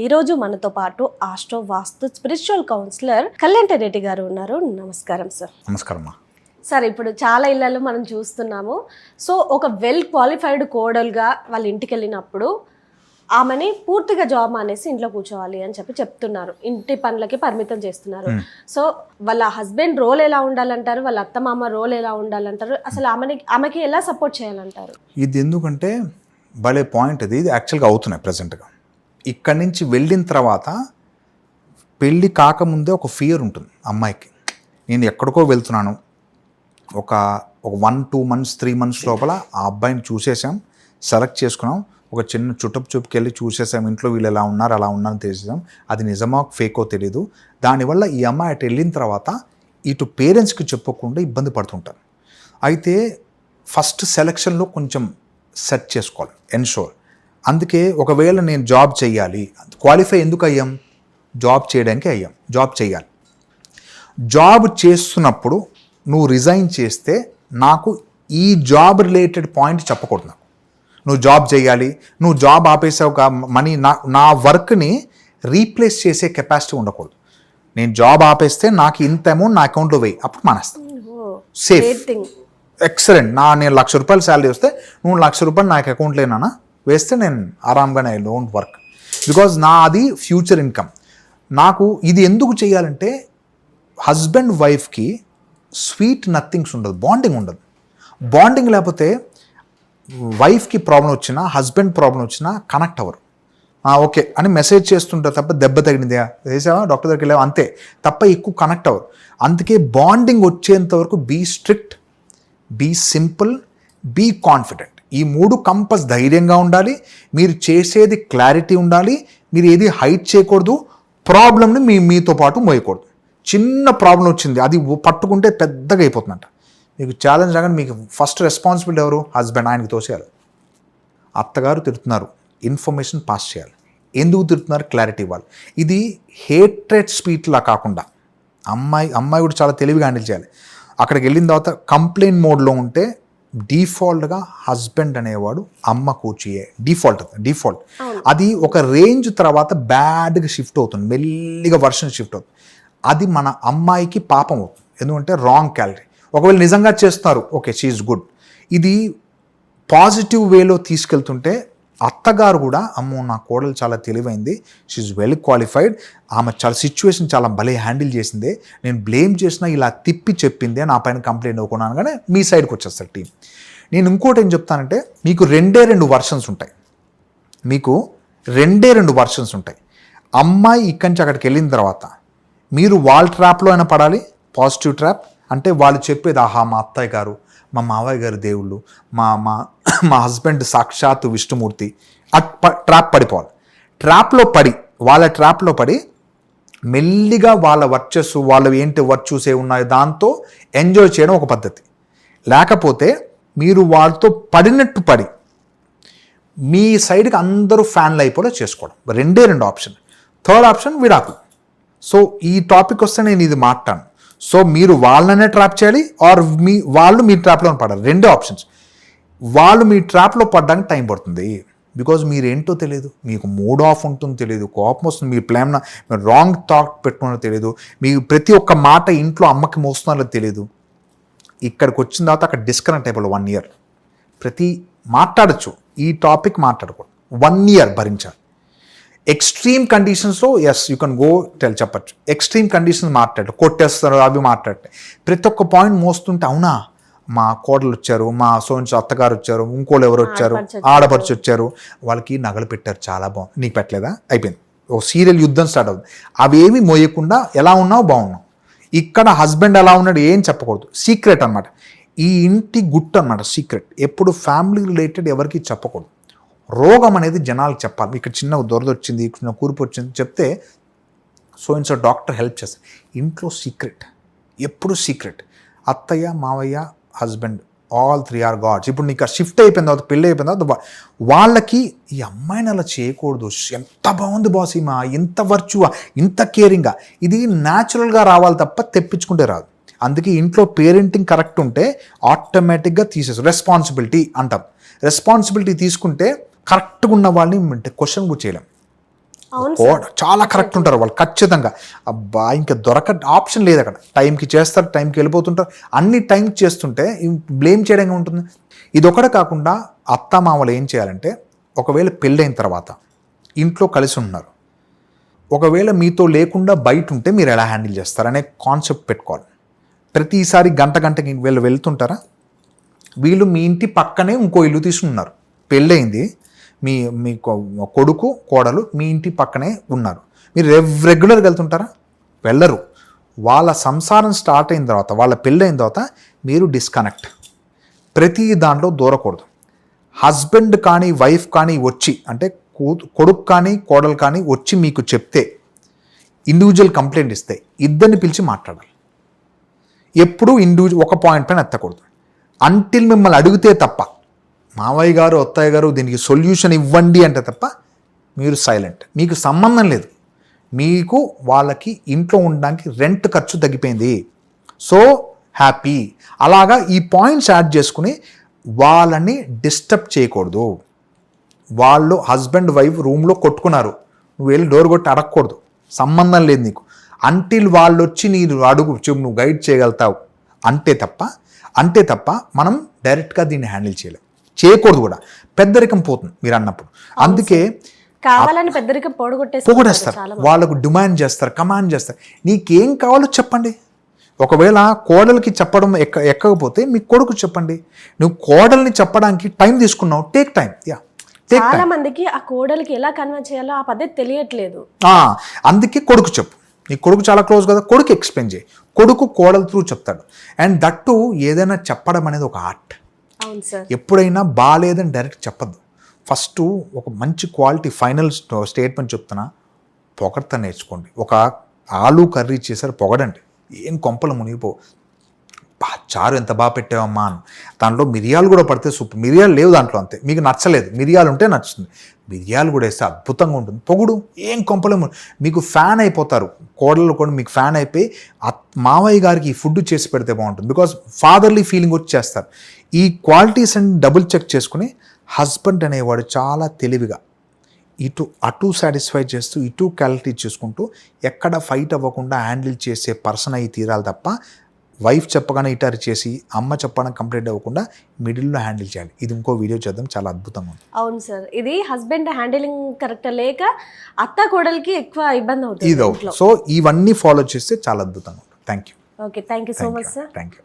ఈరోజు మనతో పాటు ఆస్ట్రో వాస్తు స్పిరిచువల్ కౌన్సిలర్ కళ్యాణ్ రెడ్డి గారు ఉన్నారు. నమస్కారం సార్. నమస్కారం. సార్, ఇప్పుడు చాలా ఇళ్లలో మనం చూస్తున్నాము. సో ఒక వెల్ క్వాలిఫైడ్ కోడలుగా వాళ్ళ ఇంటికి వెళ్ళినప్పుడు ఆమెని పూర్తిగా జాబ్ మానేసి ఇంట్లో కూర్చోవాలి అని చెప్తున్నారు. ఇంటి పనులకి పరిమితం చేస్తున్నారు. సో వాళ్ళ హస్బెండ్ రోల్ ఎలా ఉండాలంటారు, వాళ్ళ అత్తమామ రోల్ ఎలా ఉండాలంటారు, అసలు ఆమెకి ఎలా సపోర్ట్ చేయాలంటారు? ఇది ఎందుకంటే భలే పాయింట్. ఇది యాక్చువల్గా అవుతున్నాయి ప్రజెంట్గా. ఇక్కడి నుంచి వెళ్ళిన తర్వాత పెళ్ళి కాకముందే ఒక ఫియర్ ఉంటుంది అమ్మాయికి. నేను ఎక్కడికో వెళ్తున్నాను, ఒక 1-2 months 3 months లోపల ఆ అబ్బాయిని చూసేసాం, సెలెక్ట్ చేసుకున్నాం, ఒక చిన్న చూపుకి వెళ్ళి చూసేసాం, ఇంట్లో వీళ్ళు ఎలా ఉన్నారు అలా ఉన్నారని తెలిసేసాం. అది నిజమో ఫేకో తెలీదు. దానివల్ల ఈ అమ్మాయి అటు వెళ్ళిన తర్వాత ఇటు పేరెంట్స్కి చెప్పకుండా ఇబ్బంది పడుతుంటారు. అయితే ఫస్ట్ సెలక్షన్లో కొంచెం సెట్ చేసుకోవాలి, ఎన్షోర్. అందుకే ఒకవేళ నేను జాబ్ చేయాలి, క్వాలిఫై ఎందుకు అయ్యాం? జాబ్ చేయడానికి అయ్యాం. జాబ్ చేయాలి. జాబ్ చేస్తున్నప్పుడు నువ్వు రిజైన్ చేస్తే నాకు ఈ జాబ్ రిలేటెడ్ పాయింట్ చెప్పకూడదు. నాకు నువ్వు జాబ్ చేయాలి, నువ్వు జాబ్ ఆపేసావు మనీ, నా వర్క్ని రీప్లేస్ చేసే కెపాసిటీ ఉండకూడదు. నేను జాబ్ ఆపేస్తే నాకు ఇంత అమౌంట్ నా అకౌంట్లో వేయి, అప్పుడు మానేస్తాను. Safe, excellent. నేను ₹1,00,000 శాలరీ వస్తే నువ్వు ₹1,00,000 నాకు అకౌంట్లో ఏనా వేస్తే నేను ఆరామ్గానే ఐ డోంట్ వర్క్, బికాజ్ నాది ఫ్యూచర్ ఇన్కమ్. నాకు ఇది ఎందుకు చేయాలంటే హస్బెండ్ వైఫ్కి స్వీట్ నథింగ్స్ ఉండదు, బాండింగ్ ఉండదు. బాండింగ్ లేకపోతే వైఫ్కి ప్రాబ్లం వచ్చినా, హస్బెండ్ ప్రాబ్లం వచ్చినా కనెక్ట్ అవ్వరు. ఓకే అని మెసేజ్ చేస్తుంటారు తప్ప, దెబ్బ తగిలిందా వేసావా డాక్టర్ దగ్గరికి వెళ్ళావా అంతే తప్ప ఎక్కువ కనెక్ట్ అవ్వరు. అందుకే బాండింగ్ వచ్చేంత వరకు be strict, be simple, be confident. ఈ 3 కంపస్ ధైర్యంగా ఉండాలి. మీరు చేసేది క్లారిటీ ఉండాలి. మీరు ఏది హైట్ చేయకూడదు. ప్రాబ్లమ్ని మీతో పాటు మోయకూడదు. చిన్న ప్రాబ్లం వచ్చింది, అది పట్టుకుంటే పెద్దగా అయిపోతుందంట. మీకు ఛాలెంజ్ రాగానే మీకు ఫస్ట్ రెస్పాన్సిబిలిటీ ఎవరు? హస్బెండ్. ఆయనకి తోసేయాలి. అత్తగారు తిడుతున్నారు, ఇన్ఫర్మేషన్ పాస్ చేయాలి. ఎందుకు తిడుతున్నారు? క్లారిటీ ఇవ్వాలి. ఇది హేట్రెడ్ స్పీచ్లా కాకుండా అమ్మాయి కూడా చాలా తెలివిగా హ్యాండిల్ చేయాలి. అక్కడికి వెళ్ళిన తర్వాత కంప్లైంట్ మోడ్లో ఉంటే డిఫాల్ట్గా హస్బెండ్ అనేవాడు అమ్మ కూర్చియే డిఫాల్ట్. అది ఒక రేంజ్ తర్వాత బ్యాడ్గా షిఫ్ట్ అవుతుంది, మెల్లిగా వర్షన్ షిఫ్ట్ అవుతుంది. అది మన అమ్మాయికి పాపం అవుతుంది, ఎందుకంటే రాంగ్ క్యాలరీ. ఒకవేళ నిజంగా చేస్తున్నారు, ఓకే షీఈస్ గుడ్. ఇది పాజిటివ్ వేలో తీసుకెళ్తుంటే అత్తగారు కూడా అమ్మో నా కోడలు చాలా తెలివైంది, షీఈస్ వెల్ క్వాలిఫైడ్, ఆమె చాలా సిచ్యువేషన్ చాలా భలే హ్యాండిల్ చేసిందే, నేను బ్లేమ్ చేసినా ఇలా తిప్పి చెప్పిందే, నా పైన కంప్లైంట్ అవ్వకున్నాను. కానీ మీ సైడ్కి వచ్చేస్తారు టీం. నేను ఇంకోటి ఏం చెప్తానంటే, మీకు 2 వర్షన్స్ ఉంటాయి. మీకు 2 వర్షన్స్ ఉంటాయి. అమ్మాయి ఇక్కడి నుంచి అక్కడికి వెళ్ళిన తర్వాత మీరు వాళ్ళ ట్రాప్లో అయినా పడాలి, పాజిటివ్ ట్రాప్. అంటే వాళ్ళు చెప్పేది ఆహా మా అత్తయ్య గారు, మా మావయ్య గారు దేవుళ్ళు, మా హస్బెండ్ సాక్షాత్తు విష్ణుమూర్తి, ట్రాప్ పడిపోవాలి. వాళ్ళ ట్రాప్లో పడి మెల్లిగా వాళ్ళ వర్చెస్, వాళ్ళు ఏంటి వర్చ్యూస్ ఏ ఉన్నాయో దాంతో ఎంజాయ్ చేయడం ఒక పద్ధతి. లేకపోతే మీరు వాళ్ళతో పడినట్టు పడి మీ సైడ్కి అందరూ ఫ్యాన్లు అయిపోలే చేసుకోవడం. 2 ఆప్షన్. థర్డ్ ఆప్షన్ విడాకులు. సో ఈ టాపిక్ వస్తే నేను ఇది మాట్లాడను. సో మీరు వాళ్ళనే ట్రాప్ చేయాలి, ఆర్ వాళ్ళు మీ ట్రాప్లో పడాలి. 2 ఆప్షన్స్. వాళ్ళు మీ ట్రాప్లో పడడానికి టైం పడుతుంది, బికాజ్ మీరేంటో తెలియదు, మీకు మూడ్ ఆఫ్ ఉంటుందో తెలియదు, కోపం వస్తుంది, మీ ప్లాన్ రాంగ్ థాట్ పెట్టుకున్నదో తెలియదు, మీకు ప్రతి ఒక్క మాట ఇంట్లో అమ్మకి మోస్తున్నారో తెలియదు. ఇక్కడికి వచ్చిన తర్వాత అక్కడ డిస్కనెక్ట్ అయిపోవాలి 1 year. మాట్లాడచ్చు, ఈ టాపిక్ మాట్లాడకూడదు. 1 year భరించాలి. ఎక్స్ట్రీమ్ కండిషన్స్లో ఎస్ యూ కెన్ గో చెప్పచ్చు. ఎక్స్ట్రీమ్ కండిషన్స్ మాట్లాడు, కొట్టేస్తారు, అవి మాట్లాడితే ప్రతి ఒక్క పాయింట్ మోస్తుంటే అవునా మా కోడలు వచ్చారు, మా సోన్స్ అత్తగారు వచ్చారు, ఇంకోళ్ళు ఎవరు వచ్చారు, ఆడపడుచు వచ్చారు, వాళ్ళకి నగలు పెట్టారు, చాలా బాగుంది, నీకు పెట్టలేదా, అయిపోయింది, ఓ సీరియల్ యుద్ధం స్టార్ట్ అవుతుంది. అవేమి మోయకుండా ఎలా ఉన్నావు బాగున్నావు. ఇక్కడ హస్బెండ్ ఎలా ఉన్నాడు ఏం చెప్పకూడదు, సీక్రెట్ అనమాట. ఈ ఇంటి గుట్టు అనమాట, సీక్రెట్. ఎప్పుడు ఫ్యామిలీ రిలేటెడ్ ఎవరికి చెప్పకూడదు. రోగం అనేది జనాలకు చెప్పాలి. ఇక్కడ చిన్న దొరద వచ్చింది, చిన్న కూర్పు వచ్చింది చెప్తే సో డాక్టర్ హెల్ప్ చేస్తారు. ఇంట్లో సీక్రెట్, ఎప్పుడు సీక్రెట్. అత్తయ్య, మావయ్య, హస్బెండ్, all 3 are gods. ఇప్పుడు నీకు షిఫ్ట్ అయిపోయిన తర్వాత, పెళ్ళి అయిపోయిన తర్వాత వాళ్ళకి ఈ అమ్మాయిని అలా చేయకూడదు, ఎంత బాగుంది బాస్ ఈమె, ఇంత వర్చువా, ఇంత కేరింగ్గా, ఇది న్యాచురల్గా రావాలి తప్ప తెప్పించుకుంటే రాదు. అందుకే ఇంట్లో పేరెంటింగ్ కరెక్ట్ ఉంటే ఆటోమేటిక్గా తీసేస్తారు. రెస్పాన్సిబిలిటీ అంటాం. రెస్పాన్సిబిలిటీ తీసుకుంటే కరెక్ట్గా ఉన్న వాళ్ళని క్వశ్చన్ కూడా చేయలేం. అవును చాలా కరెక్ట్ ఉంటారు వాళ్ళు ఖచ్చితంగా. అబ్బా ఇంకా ఆప్షన్ లేదు అక్కడ. టైంకి చేస్తారు, టైంకి వెళ్ళిపోతుంటారు, అన్ని టైంకి చేస్తుంటే బ్లేమ్ చేయడం ఉంటుంది. ఇది ఒకటే కాకుండా అత్త మామలు ఏం చేయాలంటే, ఒకవేళ పెళ్ళైన తర్వాత ఇంట్లో కలిసి ఉన్నారు, ఒకవేళ మీతో లేకుండా బయట ఉంటే మీరు ఎలా హ్యాండిల్ చేస్తారనే కాన్సెప్ట్ పెట్టుకోవాలి. ప్రతిసారి గంటకి వీళ్ళు వెళ్తుంటారా, వీళ్ళు మీ ఇంటి పక్కనే ఇంకో ఇల్లు తీసుకున్నారు, పెళ్ళయింది, మీ కొడుకు కోడలు మీ ఇంటి పక్కనే ఉన్నారు, మీరు రెగ్యులర్గా వెళ్తుంటారా? వెళ్ళరు. వాళ్ళ సంసారం స్టార్ట్ అయిన తర్వాత, వాళ్ళ పెళ్ళైన తర్వాత మీరు డిస్కనెక్ట్. ప్రతి దాంట్లో దూరకూడదు. హస్బెండ్ కానీ వైఫ్ కానీ వచ్చి, అంటే కొడుకు కానీ కోడలు కానీ వచ్చి మీకు చెప్తే, ఇండివిజువల్ కంప్లైంట్ ఇస్తే ఇద్దరిని పిలిచి మాట్లాడాలి. ఎప్పుడూ ఒక పాయింట్ పైన ఎత్తకూడదు. అంటిల్ మిమ్మల్ని అడిగితే తప్ప, మావయ్య గారు అత్తయ్య గారు దీనికి సొల్యూషన్ ఇవ్వండి అంటే తప్ప మీరు సైలెంట్. మీకు సంబంధం లేదు. మీకు వాళ్ళకి ఇంట్లో ఉండడానికి రెంట్ ఖర్చు తగ్గిపోయింది, సో హ్యాపీ. అలాగా ఈ పాయింట్స్ యాడ్ చేసుకుని వాళ్ళని డిస్టర్బ్ చేయకూడదు. వాళ్ళు హస్బెండ్ వైఫ్ రూమ్లో కొట్టుకున్నారు, నువ్వు వెళ్ళి డోర్ కొట్టి అడగకూడదు, సంబంధం లేదు నీకు. అంటిల్ వాళ్ళు వచ్చి నీరు అడుగు నువ్వు గైడ్ చేయగలుగుతావు అంటే తప్ప మనం డైరెక్ట్గా దీన్ని హ్యాండిల్ చేయకూడదు కూడా. పెద్దరికం పోతుంది మీరు అన్నప్పుడు. అందుకే కావాలని పెద్దరికం పొగడేస్తారు, వాళ్ళకు డిమాండ్ చేస్తారు, కమాండ్ చేస్తారు. నీకేం కావాలో చెప్పండి. ఒకవేళ కోడలికి చెప్పడం ఎక్కకపోతే మీ కొడుకు చెప్పండి. నువ్వు కోడల్ని చెప్పడానికి టైం తీసుకున్నావు, టేక్ టైం. చాలా మందికి ఆ కోడలికి ఎలా కన్వర్ట్ చేయాలో ఆ పద్ధతి తెలియట్లేదు. అందుకే కొడుకు చెప్పు. నీ కొడుకు చాలా క్లోజ్ కదా, కొడుకు ఎక్స్ప్లెయిన్ చేయి. కొడుకు కోడల త్రూ చెప్తాడు. అండ్ దట్టు ఏదైనా చెప్పడం అనేది ఒక ఆర్ట్. అవును సార్. ఎప్పుడైనా బాగాలేదని డైరెక్ట్ చెప్పద్దు. ఫస్ట్ ఒక మంచి క్వాలిటీ ఫైనల్ స్టేట్మెంట్ చెప్తున్నా, పొగడతా నేర్చుకోండి. ఒక ఆలు కర్రీ చేశారు, పొగడండి. ఏం కొంపలు మునిగిపో, చారు ఎంత బాగా పెట్టావమ్మా అని. దాంట్లో మిరియాలు కూడా పడితే సూపర్. మిరియాలు లేవు దాంట్లో, అంతే. మీకు నచ్చలేదు, మిరియాలు ఉంటే నచ్చుతుంది. మిరియాలు కూడా వేస్తే అద్భుతంగా ఉంటుంది. పొగుడు, ఏం కొంపలే. మీకు ఫ్యాన్ అయిపోతారు. కోడలు కూడా మీకు ఫ్యాన్ అయిపోయి మావయ్య గారికి ఈ ఫుడ్ చేసి పెడితే బాగుంటుంది, బికాజ్ ఫాదర్లీ ఫీలింగ్ వచ్చి చేస్తారు. ఈ క్వాలిటీస్ అండ్ డబుల్ చెక్ చేసుకుని హస్బెండ్ అనేవాడు చాలా తెలివిగా అటు సాటిస్ఫై చేస్తూ ఇటు క్వాలిటీ చేసుకుంటూ ఎక్కడ ఫైట్ అవ్వకుండా హ్యాండిల్ చేసే పర్సన్ అయి తీరాలి తప్ప, వైఫ్ చెప్పగానే ఇటారి చేసి అమ్మ చెప్పడం కంప్లీట్ అవ్వకుండా మిడిల్లో హ్యాండిల్ చేయాలి. ఇది ఇంకో వీడియో చేద్దాం, చాలా అద్భుతంగా ఉంది. అవును సార్. ఇది హస్బెండ్ హ్యాండిలింగ్ కరెక్ట్ లేక అత్త కోడలికి ఎక్కువ ఇబ్బంది అవుతుంది. సో ఇవన్నీ ఫాలో చేస్తే చాలా అద్భుతంగా ఉంటుంది. Thank you. Okay, thank you so much sir. Thank you.